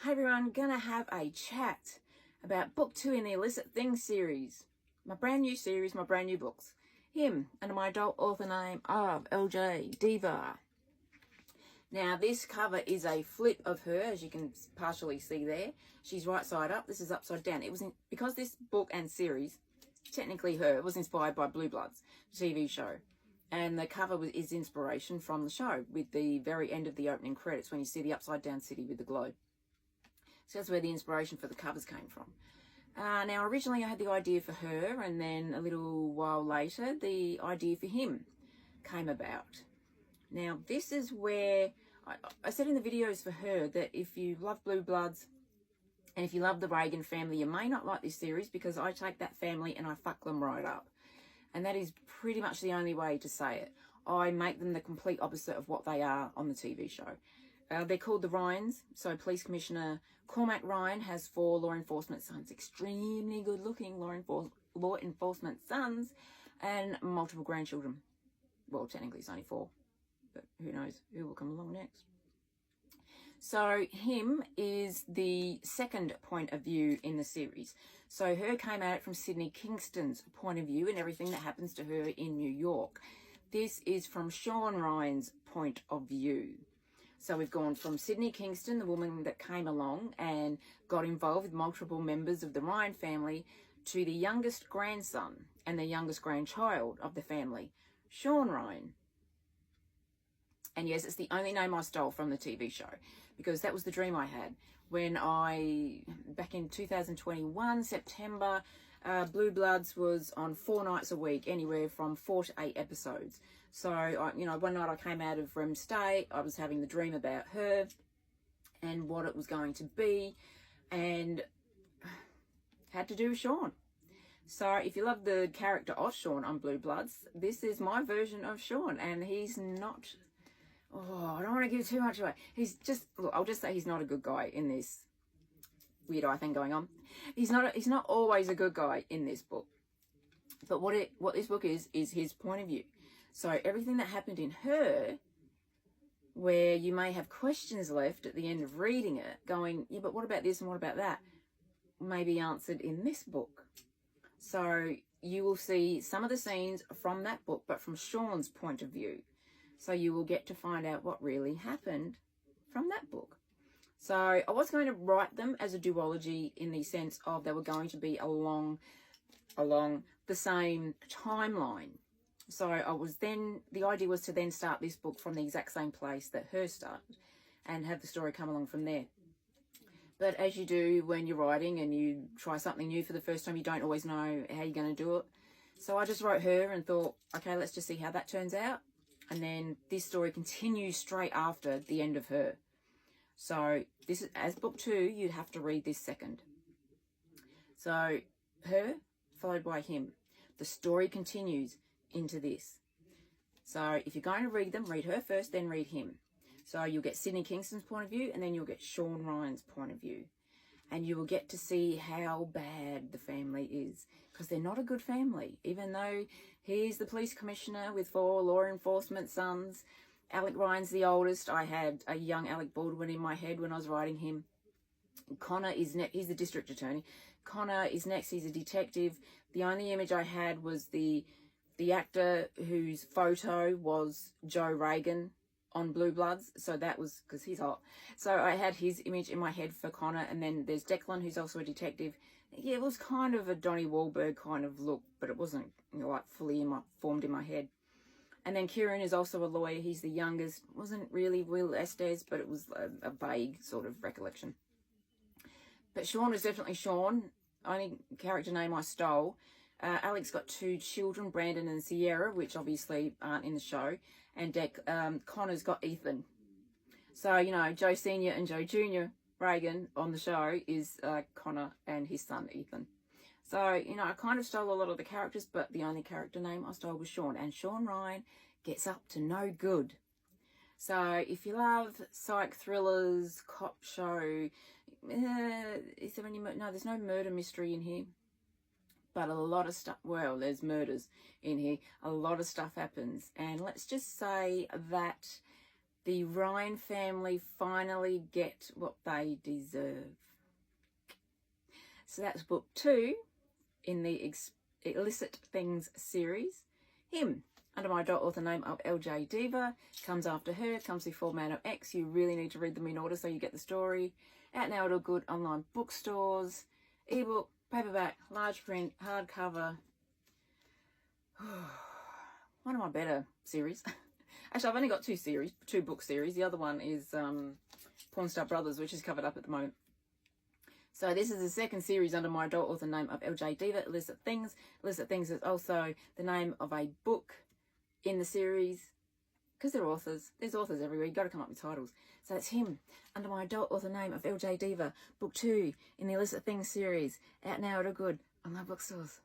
Hey everyone, gonna have a chat about book 2 in the Illicit Things series. My brand new series, my brand new books. Him, under my adult author name of LJ Diva. Now this cover is a flip of her, as you can partially see there. She's right side up, this is upside down. It was because this book and series, technically her, was inspired by Blue Bloods, the TV show. And the cover is inspiration from the show, with the very end of the opening credits when you see the upside down city with the globe. So that's where the inspiration for the covers came from. Now, originally I had the idea for her, and then a little while later, the idea for him came about. Now, this is where I said in the videos for her that if you love Blue Bloods and if you love the Reagan family, you may not like this series because I take that family and I fuck them right up. And that is pretty much the only way to say it. I make them the complete opposite of what they are on the TV show. They're called the Ryans. So Police Commissioner Cormac Ryan has 4 law enforcement sons, extremely good looking law enforcement sons, and multiple grandchildren. Well, technically it's only 4, but who knows who will come along next. So him is the second point of view in the series. So her came at it from Sydney Kingston's point of view and everything that happens to her in New York. This is from Sean Ryan's point of view. So we've gone from Sydney Kingston, the woman that came along and got involved with multiple members of the Ryan family, to the youngest grandson and the youngest grandchild of the family, Sean Ryan. And yes, it's the only name I stole from the TV show, because that was the dream I had when back in 2021, September, Blue Bloods was on 4 nights a week, anywhere from 4 to 8 episodes. So, one night I came out of REM state, I was having the dream about her and what it was going to be, and had to do with Sean. So if you love the character of Sean on Blue Bloods, this is my version of Sean, and he's not... Oh, I don't want to give too much away. He's just... Look, I'll just say he's not a good guy in this weird eye thing going on. He's not always a good guy in this book. But what this book is his point of view. So everything that happened in her, where you may have questions left at the end of reading it, going, yeah, but what about this and what about that, may be answered in this book. So you will see some of the scenes from that book, but from Sean's point of view. So you will get to find out what really happened from that book. So I was going to write them as a duology in the sense of they were going to be along the same timeline. So the idea was to then start this book from the exact same place that her started and have the story come along from there. But as you do when you're writing and you try something new for the first time, you don't always know how you're going to do it. So I just wrote her and thought, okay, let's just see how that turns out. And then this story continues straight after the end of her. So this is, as book 2, you'd have to read this second. So her followed by him. The story continues into this. So if you're going to read them, read her first, then read him. So you'll get Sydney Kingston's point of view, and then you'll get Sean Ryan's point of view. And you will get to see how bad the family is, because they're not a good family. Even though he's the police commissioner with 4 law enforcement sons, Alec Ryan's the oldest. I had a young Alec Baldwin in my head when I was writing him. Connor is next. He's the district attorney. Connor is next. He's a detective. The only image I had was the actor whose photo was Joe Reagan on Blue Bloods. So that was because he's hot. So I had his image in my head for Connor. And then there's Declan, who's also a detective. Yeah, it was kind of a Donnie Wahlberg kind of look, but it wasn't like fully formed in my head. And then Kieran is also a lawyer. He's the youngest. Wasn't really Will Estes, but it was a vague sort of recollection. But Sean was definitely Sean. Only character name I stole. Alex got 2 children, Brandon and Sierra, which obviously aren't in the show. And Connor's got Ethan. So, Joe Sr. and Joe Jr. Reagan on the show is Connor and his son, Ethan. So, I kind of stole a lot of the characters, but the only character name I stole was Sean. And Sean Ryan gets up to no good. So, if you love psych thrillers, cop show, is there any... No, there's no murder mystery in here. But a lot of stuff... Well, there's murders in here. A lot of stuff happens. And let's just say that the Ryan family finally get what they deserve. So that's book 2 in the Illicit Things series. Him, under my adult author name of LJ Diva, comes after her, comes before Man of X. You really need to read them in order so you get the story. Out now at all good online bookstores, ebook, paperback, large print, hardcover. One of my better series. Actually, I've only got 2 book series. The other one is Porn Star Brothers, which is covered up at the moment. So this is the second series under my adult author name of LJ Diva, Illicit Things. Illicit Things is also the name of a book in the series, because they're authors. There's authors everywhere. You've got to come up with titles. So it's him, under my adult author name of LJ Diva, book 2 in the Illicit Things series, out now at all good online bookstores.